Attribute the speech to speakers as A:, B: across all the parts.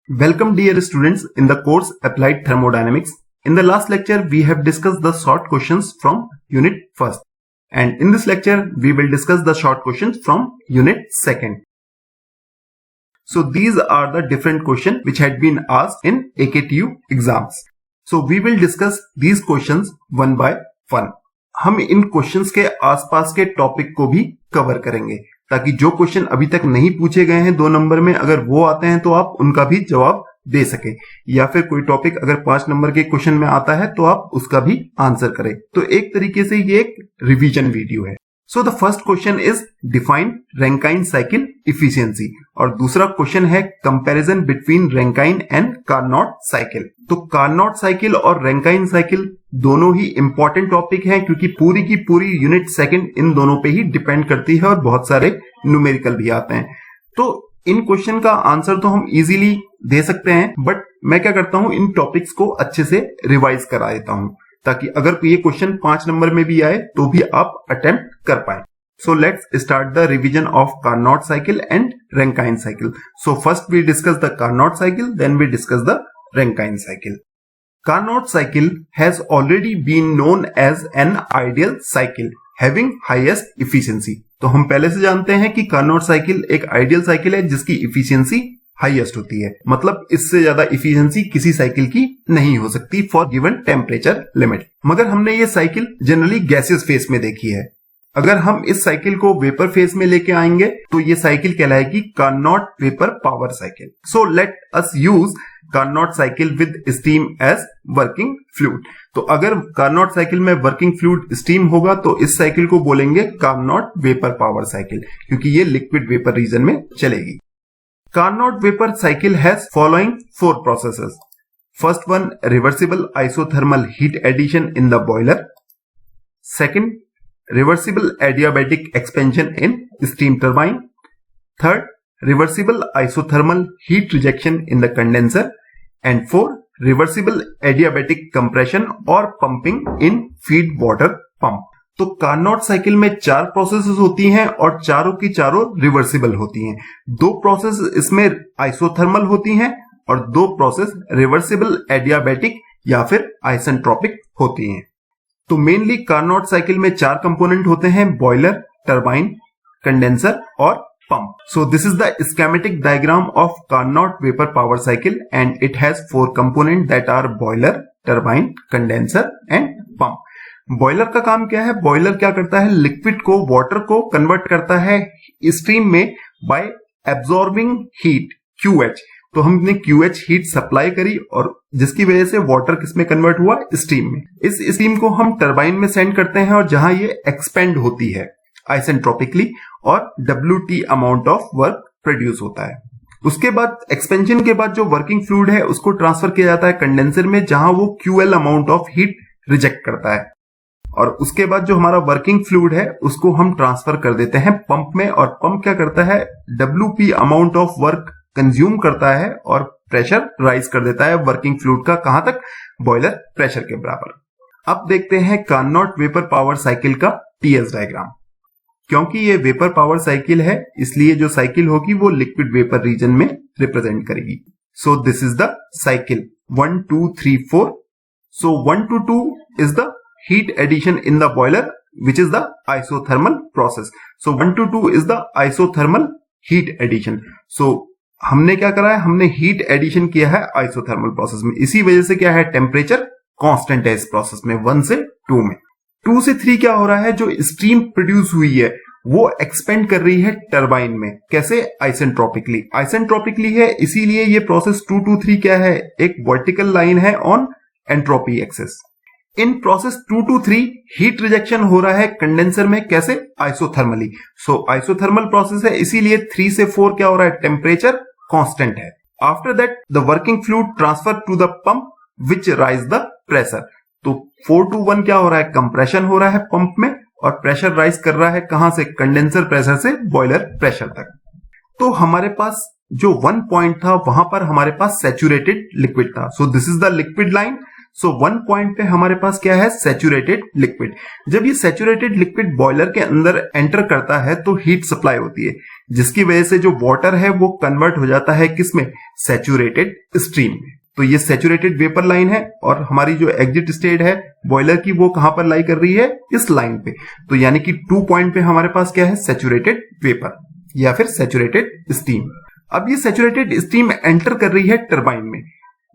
A: Welcome dear students in the course Applied Thermodynamics. In the last lecture we have discussed the short questions from unit 1st, and in this lecture we will discuss the short questions from unit 2nd. So these are the different questions which had been asked in AKTU exams. So we will discuss these questions one by one. हम इन questions के आसपास के topic को भी cover करेंगे ताकि जो question अभी तक नहीं पूछे गए हैं 2 नंबर में, अगर वो आते हैं तो आप उनका भी जवाब दे सके, या फिर कोई टॉपिक अगर 5 नंबर के क्वेश्चन में आता है तो आप उसका भी आंसर करें। तो एक तरीके से ये एक रिवीजन वीडियो है। So the first question is define Rankine cycle efficiency, और दूसरा क्वेश्चन है comparison between Rankine and Carnot cycle. तो कार्नोट साइकिल और रैंकाइन साइकिल दोनों ही इंपॉर्टेंट टॉपिक हैं क्योंकि पूरी की पूरी यूनिट 2nd इन दोनों पे ही डिपेंड करती है और बहुत सारे न्यूमेरिकल भी आते हैं। तो इन क्वेश्चन का आंसर तो हम इजीली दे सकते हैं, बट मैं क्या करता हूं, इन टॉपिक्स को अच्छे से रिवाइज करा देता हूं ताकि अगर ये क्वेश्चन 5 नंबर में भी आए तो भी आप अटेम्प्ट कर पाए। So let's start the revision of Carnot cycle and Rankine cycle. So first we discuss the Carnot cycle, then we discuss the Rankine cycle. Carnot cycle has already been known as an ideal cycle having highest efficiency. तो हम पहले से जानते हैं कि Carnot cycle एक ideal cycle है जिसकी इफिशियंसी हाईएस्ट होती है, मतलब इससे ज्यादा इफिशियंसी किसी साइकिल की नहीं हो सकती फॉर गिवन टेम्परेचर लिमिट। मगर हमने ये साइकिल जनरली गैसियस फेस में देखी है। अगर हम इस साइकिल को वेपर फेज में लेके आएंगे तो ये साइकिल कहलाएगी Carnot vapour power cycle. So let us use Carnot cycle with steam as working fluid. तो अगर कार्नोट साइकिल में वर्किंग फ्लूइड स्टीम होगा तो इस साइकिल को बोलेंगे कार्नोट वेपर पावर साइकिल, क्योंकि ये लिक्विड वेपर रीजन में चलेगी। Carnot vapour cycle has following 4 processes. First one, reversible isothermal heat addition in the boiler. Second, reversible adiabatic expansion in steam turbine. Third, reversible isothermal heat rejection in the condenser. And 4, reversible adiabatic compression or pumping in feed water pump. तो Carnot cycle में 4 processes होती हैं और चारों की चारों reversible होती हैं। 2 प्रोसेस इसमें आइसोथर्मल होती हैं और 2 प्रोसेस रिवर्सिबल एडियाबैटिक या फिर आइसेंट्रोपिक होती हैं। तो मेनली कार्नोट साइकिल में 4 कंपोनेंट होते हैं, बॉयलर, टरबाइन, कंडेंसर और pump. So this is the schematic diagram of Carnot vapour power cycle and it has 4 component that are boiler, turbine, condenser and pump. Boiler का काम क्या है? Boiler क्या करता है? लिक्विड को, वाटर को कन्वर्ट करता है स्टीम में बाय एब्सॉर्बिंग हीट QH। तो हमने QH हीट सप्लाई करी और जिसकी वजह से वाटर किसमें कन्वर्ट हुआ? स्टीम में। इस स्टीम को हम टरबाइन में सेंड करते हैं और जहां ये एक्सपेंड होती है आइसेंट्रोपिकली और WT amount of work produce होता है। उसके बाद एक्सपेंशन के बाद जो वर्किंग फ्लूइड है उसको ट्रांसफर किया जाता है कंडेंसर में, जहां वो QL amount of heat reject करता है। और उसके बाद जो हमारा वर्किंग फ्लूइड है उसको हम ट्रांसफर कर देते हैं पंप में, और पंप क्या करता है? WP amount of work consume करता है और प्रेशर राइज कर देता है वर्किंग फ्लूइड का, कहां तक? बॉयलर प्रेशर के बराबर। अब देखते हैं कार्नोट वेपर पावर साइकिल का TS डायग्राम। क्योंकि ये वेपर पावर साइकिल है इसलिए जो साइकिल होगी वो लिक्विड वेपर रीजन में रिप्रेजेंट करेगी। सो this is the cycle 1 2 3 4। So 1 to 2 is the heat addition in the boiler, which is the isothermal process. So 1 to 2 is the isothermal heat addition. So हमने क्या करा है? हमने heat addition किया है isothermal process में। इसी वजह से क्या है? टेम्परेचर कांस्टेंट है इस प्रोसेस में 1 से 2 में। 2 से 3 क्या हो रहा है? जो स्टीम प्रोड्यूस हुई है वो एक्सपेंड कर रही है टरबाइन में। कैसे? आइसेंट्रोपिकली। आइसेंट्रोपिकली है इसीलिए ये प्रोसेस 2 to 3 क्या है? एक वर्टिकल लाइन है on entropy axis. In process 2 to 3 heat rejection हो रहा है कंडेंसर में। कैसे? आइसोथर्मली। सो आइसोथर्मल प्रोसेस है इसीलिए 3 से 4 क्या हो रहा है? टेम्परेचर कांस्टेंट है। After that the working fluid transfer to the pump which rise the pressure. तो 4 to 1 क्या हो रहा है? कंप्रेशन हो रहा है पंप में और प्रेशर राइज कर रहा है कहां से? कंडेंसर प्रेशर से बॉयलर प्रेशर तक। तो हमारे पास जो 1 पॉइंट था वहां पर हमारे पास सैचुरेटेड लिक्विड था। सो this is the liquid line. So 1 point पे हमारे पास क्या है, सैचुरेटेड लिक्विड। जब ये सैचुरेटेड लिक्विड बॉयलर के अंदर एंटर करता है तो हीट सप्लाई होती है, जिसकी वजह से जो वाटर है वो कन्वर्ट हो जाता है किसमें, सैचुरेटेड स्ट्रीम में। तो ये सैचुरेटेड वेपर लाइन है और हमारी जो एग्जिट स्टेट है बॉयलर की वो कहां पर लाई कर रही है, इस लाइन पे। तो यानी कि 2 पॉइंट पे हमारे पास क्या है, सैचुरेटेड वेपर या फिर सैचुरेटेड स्टीम। अब ये सैचुरेटेड स्टीम एंटर कर रही है टरबाइन में,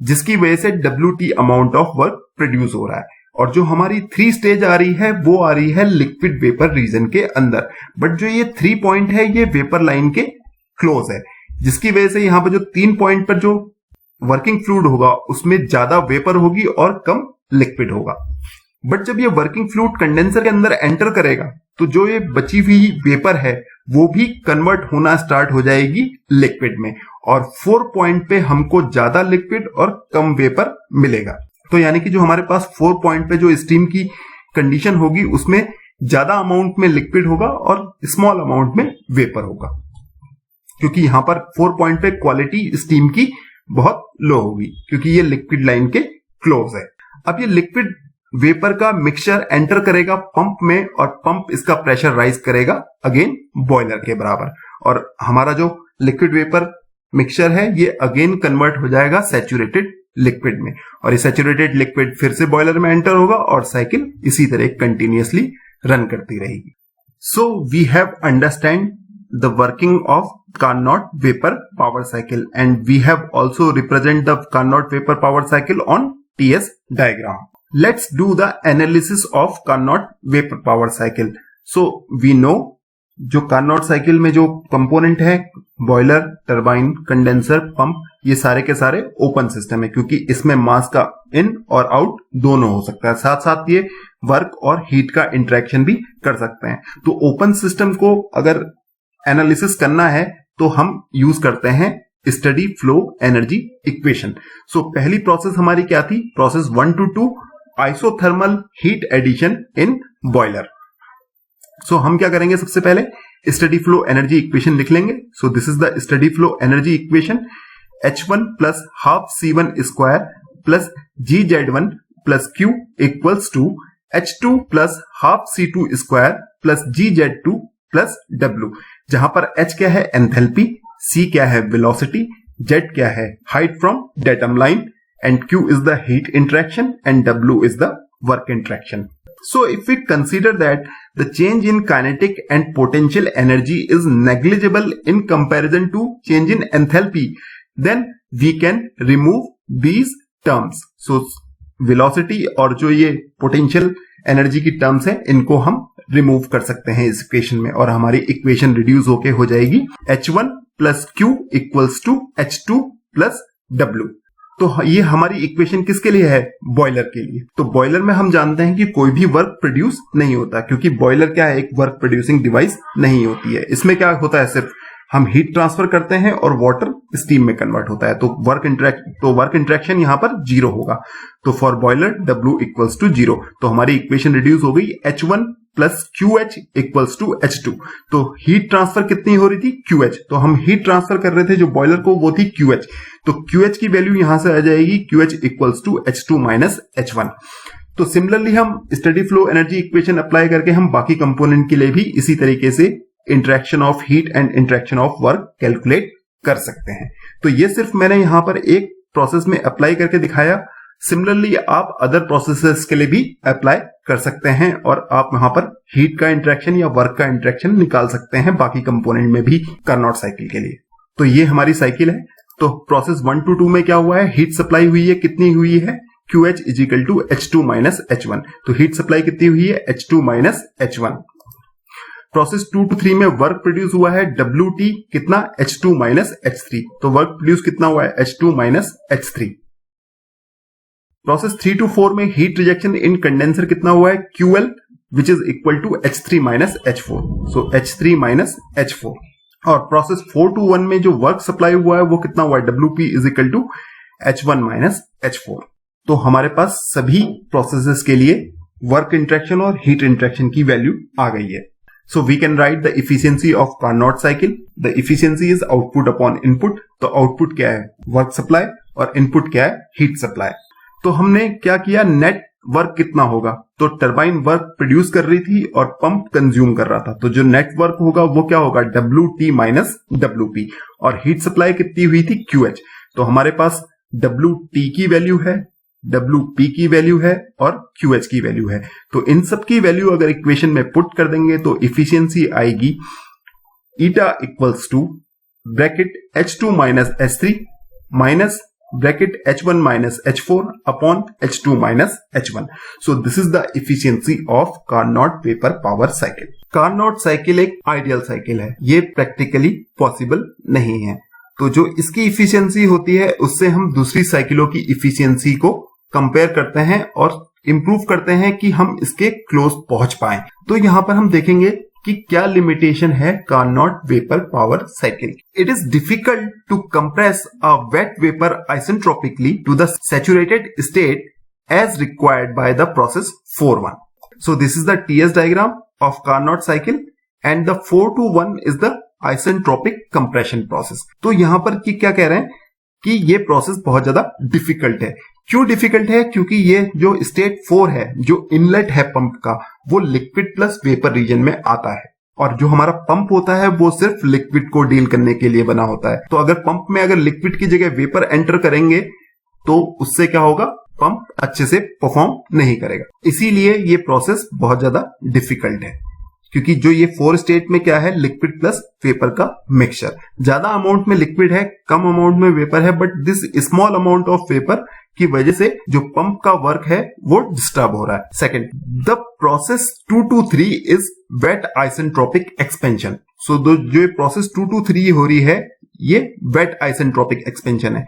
A: जिसकी वजह से WT amount of work produce हो रहा है। और जो हमारी 3 स्टेज आ रही है वो आ रही है लिक्विड वेपर रीजन के अंदर, बट जो ये 3 पॉइंट है ये वेपर लाइन के क्लोज है, जिसकी वजह से यहां पर जो 3 पॉइंट पर जो वर्किंग फ्लूइड होगा उसमें ज्यादा वेपर होगी और कम लिक्विड होगा। बट जब ये वर्किंग फ्लूइड कंडेंसर के अंदर एंटर करेगा तो जो ये बची हुई वेपर है वो भी कन्वर्ट होना स्टार्ट हो जाएगी लिक्विड में, और 4 पॉइंट पे हमको ज्यादा लिक्विड और कम वेपर मिलेगा। तो यानी कि जो हमारे पास 4 पॉइंट पे जो स्टीम की कंडीशन होगी उसमें ज्यादा अमाउंट में लिक्विड होगा और स्मॉल अमाउंट में वेपर होगा, क्योंकि यहां पर 4 पॉइंट पे क्वालिटी स्टीम की बहुत लो होगी, क्योंकि ये लिक्विड लाइन के क्लोज है। अब ये लिक्विड वेपर का मिक्सचर एंटर करेगा पंप में, और पंप इसका प्रेशर राइज करेगा अगेन बॉयलर के बराबर, और हमारा जो लिक्विड वेपर मिक्सचर है ये अगेन कन्वर्ट हो जाएगा सैचुरेटेड लिक्विड में, और ये सैचुरेटेड लिक्विड फिर से बॉयलर में एंटर होगा और साइकिल इसी तरह कंटिन्यूअसली रन करती रहेगी। So we have understand the working of Carnot vapor power cycle, and we have also represent the Carnot vapor power cycle on TS diagram. Let's do the analysis of Carnot vapor power cycle. So we know जो Carnot cycle में जो component है, boiler, turbine, condenser, pump, ये सारे के सारे open system है, क्योंकि इसमें मास का इन और आउट दोनों हो सकता है, साथ साथ ये वर्क और हीट का इंटरेक्शन भी कर सकते हैं। तो ओपन सिस्टम को अगर एनालिसिस करना है तो हम यूज करते हैं steady flow energy equation. So पहली प्रोसेस हमारी क्या थी, process 1 to 2 isothermal heat addition in boiler. So हम क्या करेंगे, सबसे पहले स्टडी फ्लो एनर्जी इक्वेशन लिख लेंगे। So this is the steady flow energy equation, H1 plus half C1 square plus GZ1 plus Q equals to H2 plus half C2 square plus GZ2 plus W, जहां पर H क्या है, enthalpy, C क्या है, velocity, Z क्या है, height from datum line, and Q is the heat interaction and W is the work interaction. So if we consider that the change in kinetic and potential energy is negligible in comparison to change in enthalpy, then we can remove these terms. So velocity और जो ये potential energy की terms है इनको हम remove कर सकते हैं इस इक्वेशन में, और हमारी इक्वेशन रिड्यूस होके हो जाएगी H1 plus Q equals to H2 plus W। तो ये हमारी इक्वेशन किसके लिए है, बॉयलर के लिए। तो बॉयलर में हम जानते हैं कि कोई भी वर्क प्रोड्यूस नहीं होता, क्योंकि बॉयलर क्या है, एक वर्क प्रोड्यूसिंग डिवाइस नहीं होती है। इसमें क्या होता है, सिर्फ हम हीट ट्रांसफर करते हैं और वाटर स्टीम में कन्वर्ट होता है। तो वर्क इंटरेक्शन यहां पर 0 होगा। तो for boiler W equals to 0। तो हमारी इक्वेशन रिड्यूस हो गई H1 plus QH equals to H2। तो हीट ट्रांसफर कितनी हो रही थी, QH। तो हम हीट ट्रांसफर कर रहे थे जो बॉयलर को, वो थी QH। तो QH की वैल्यू यहां से आ जाएगी QH equals to H2 minus H1। तो सिमिलरली हम study flow energy equation apply करके हम बाकी कंपोनेंट के लिए भी इसी तरीके से interaction of heat and interaction of work calculate कर सकते हैं। तो ये सिर्फ मैंने यहां पर एक प्रोसेस में अप्लाई करके दिखाया। सिमिलरली आप अदर प्रोसेसेस के लिए भी अप्लाई कर सकते हैं, और आप वहां पर हीट का इंटरेक्शन या वर्क का इंटरेक्शन निकाल सकते हैं बाकी कंपोनेंट में भी कार्नोट साइकिल के लिए। तो ये हमारी साइकिल है। तो प्रोसेस 1 to 2 में क्या हुआ है, हीट सप्लाई हुई है, कितनी हुई है, QH is equal to H2 minus H1। तो हीट सप्लाई कितनी हुई है, H2 minus H1। Process 2 to 3 में वर्क प्रोड्यूस हुआ है WT कितना, H2 माइनस H3। तो वर्क प्रोड्यूस कितना हुआ है, H2 minus H3। Process 3 to 4 में हीट रिजेक्शन इन कंडेंसर कितना हुआ है, QL which is equal to H3 minus H4। So H3 minus H4। और प्रोसेस 4 to 1 में जो वर्क सप्लाई हुआ है वो कितना हुआ है, WP is equal to H1 minus H4। तो हमारे पास सभी प्रोसेसेस के लिए वर्क इंटरेक्शन और हीट इंटरेक्शन की वैल्यू आ गई है। So we can write the efficiency of Carnot cycle. The efficiency is output upon input. तो output क्या है, वर्क सप्लाई, और इनपुट क्या है, हीट सप्लाई। तो हमने क्या किया, नेट वर्क कितना होगा, तो टरबाइन वर्क प्रोड्यूस कर रही थी और पंप कंज्यूम कर रहा था, तो जो नेट वर्क होगा वो क्या होगा, WT माइनस WP, और हीट सप्लाई कितनी हुई थी, QH। तो हमारे पास WT की वैल्यू है, WP की वैल्यू है और QH की वैल्यू है। तो इन सब की वैल्यू अगर इक्वेशन में पुट कर देंगे तो इफिशियंसी आएगी eta equals to bracket H2 minus H3 minus bracket H1 minus H4 upon H2 minus H1. So this is the efficiency of Carnot vapor power cycle. Carnot cycle एक ideal cycle है, ये practically possible नहीं है। तो जो इसकी efficiency होती है उससे हम दूसरी साइकिलों की इफिशियंसी को कंपेयर करते हैं और इंप्रूव करते हैं कि हम इसके क्लोज पहुंच पाए। तो यहां पर हम देखेंगे कि क्या लिमिटेशन है Carnot vapour power cycle. It is difficult to compress a wet vapour isentropically to the saturated state as required by the process 4-1. So this is the TS diagram of Carnot cycle and the 4-1 is the isentropic compression process. तो यहां पर क्या कह रहे हैं कि ये process बहुत ज्यादा डिफिकल्ट है। क्यों डिफिकल्ट है, क्योंकि ये जो स्टेट 4 है, जो इनलेट है पंप का, वो लिक्विड प्लस वेपर रीजन में आता है और जो हमारा पंप होता है वो सिर्फ लिक्विड को डील करने के लिए बना होता है। तो अगर पंप में अगर लिक्विड की जगह वेपर एंटर करेंगे तो उससे क्या होगा, पंप अच्छे से परफॉर्म नहीं करेगा। इसीलिए ये प्रोसेस बहुत ज्यादा डिफिकल्ट है, क्योंकि जो ये 4 स्टेट में क्या है, लिक्विड प्लस वेपर का मिक्सचर। ज्यादा अमाउंट में लिक्विड है, कम अमाउंट में वेपर है, but this small amount of vapour की वजह से जो पंप का वर्क है वो डिस्टर्ब हो रहा है। Second, the process 2-3 is wet isentropic expansion. So जो ये प्रोसेस 2-3 हो रही है ये वेट आइसेंट्रोपिक एक्सपेंशन है।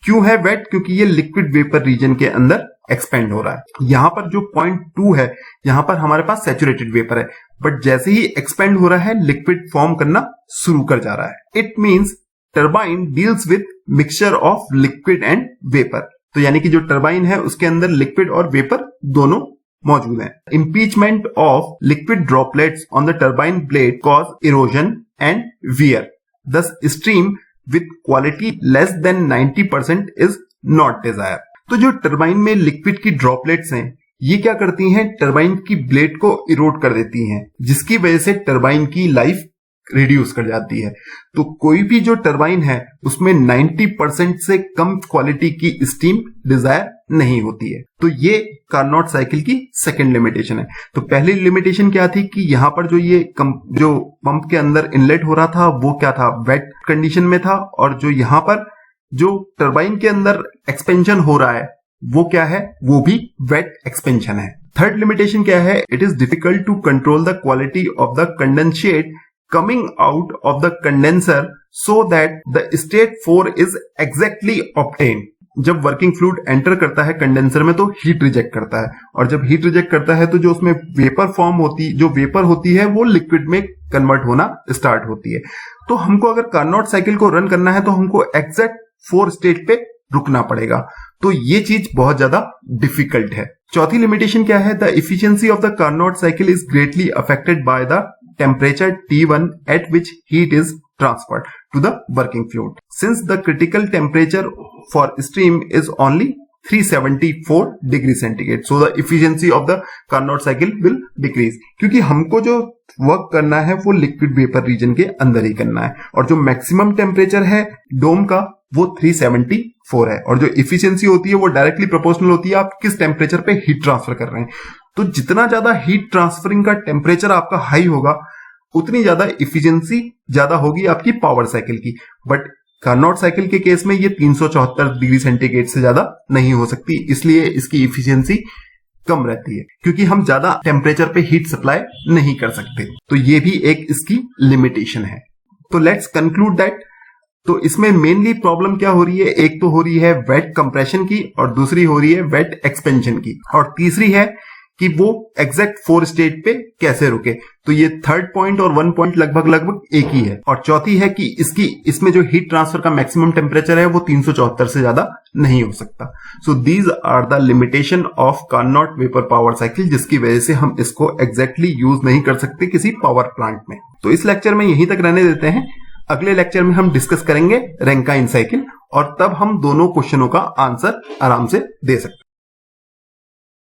A: क्यों है वेट, क्योंकि ये लिक्विड वेपर रीजन के अंदर एक्सपेंड हो रहा है। यहां पर जो पॉइंट 2 है, यहां पर हमारे पास सैचुरेटेड वेपर है, बट जैसे ही एक्सपेंड हो रहा है लिक्विड फॉर्म करना शुरू कर जा रहा है। It means turbine deals with mixture of liquid and vapour. तो यानी कि जो टरबाइन है उसके अंदर लिक्विड और वेपर दोनों मौजूद हैं। Impingement of liquid droplets on the turbine blade cause erosion and wear, thus steam with quality less than 90% is not desire. तो जो टरबाइन में लिक्विड की ड्रॉपलेट्स हैं ये क्या करती हैं, टरबाइन की ब्लेड को इरोड कर देती हैं, जिसकी वजह से टरबाइन की लाइफ रिड्यूस कर जाती है। तो कोई भी जो टरबाइन है उसमें 90% से कम क्वालिटी की स्टीम डिजायर नहीं होती है। तो ये कार्नोट साइकिल की सेकंड लिमिटेशन है। तो पहली लिमिटेशन क्या थी कि यहां पर जो पंप के अंदर इनलेट हो रहा था वो क्या था, वेट कंडीशन में था, और जो यहां पर जो टरबाइन के अंदर एक्सपेंशन हो रहा है वो क्या है, वो भी वेट एक्सपेंशन है। थर्ड लिमिटेशन क्या है, it is difficult to control the quality of the condensate coming out of the condenser so that the state 4 is exactly obtained. जब वर्किंग फ्लूइड एंटर करता है कंडेंसर में तो हीट रिजेक्ट करता है, और जब हीट रिजेक्ट करता है तो जो उसमें वेपर फॉर्म होती, जो वेपर होती है वो लिक्विड में कन्वर्ट होना स्टार्ट होती है। तो हमको अगर कार्नोट साइकिल को रन करना है तो हमको एग्जैक्ट 4 स्टेट पे रुकना पड़ेगा। तो ये चीज बहुत ज्यादा डिफिकल्ट है। चौथी लिमिटेशन क्या है, the efficiency of the Carnot cycle is greatly affected by the temperature T1 at which heat is transferred to the working fluid. Since the critical temperature for steam is only 374 degree centigrade, so the efficiency of the Carnot cycle will decrease. क्योंकि हमको जो work करना है वो liquid vapour reason के अंदर ही करना है, और जो मैक्सिमम टेम्परेचर है डोम का वो 374 है, और जो इफिशियंसी होती है वो डायरेक्टली प्रोपोर्शनल होती है आप किस टेम्परेचर पे हीट ट्रांसफर कर रहे हैं। तो जितना ज्यादा हीट ट्रांसफरिंग का टेम्परेचर आपका हाई होगा उतनी ज्यादा इफिशियंसी ज्यादा होगी आपकी पावर साइकिल की। बट कार्नोट साइकिल के केस में ये 374 डिग्री सेंटीग्रेड से ज्यादा नहीं हो सकती, इसलिए इसकी इफिशियंसी कम रहती है, क्योंकि हम ज्यादा टेम्परेचर पे हीट सप्लाई नहीं कर सकते। तो ये भी एक इसकी लिमिटेशन है। तो लेट्स कंक्लूड दैट, तो इसमें मेनली प्रॉब्लम क्या हो रही है, एक तो हो रही है वेट कंप्रेशन की और दूसरी हो रही है वेट एक्सपेंशन की, और तीसरी है कि वो एग्जैक्ट 4 स्टेट पे कैसे रुके। तो ये थर्ड पॉइंट और 1 पॉइंट लगभग एक ही है। और चौथी है कि इसमें जो हीट ट्रांसफर का मैक्सिमम टेम्परेचर है वो 374 से ज्यादा नहीं हो सकता। So these are the limitation of Carnot vapour power cycle, जिसकी वजह से हम इसको एग्जैक्टली यूज नहीं कर सकते किसी पावर प्लांट में। तो इस लेक्चर में यहीं तक रहने देते हैं। अगले लेक्चर में हम डिस्कस करेंगे रैंकाइन साइकिल, और तब हम दोनों क्वेश्चनों का आंसर आराम से दे सकते हैं।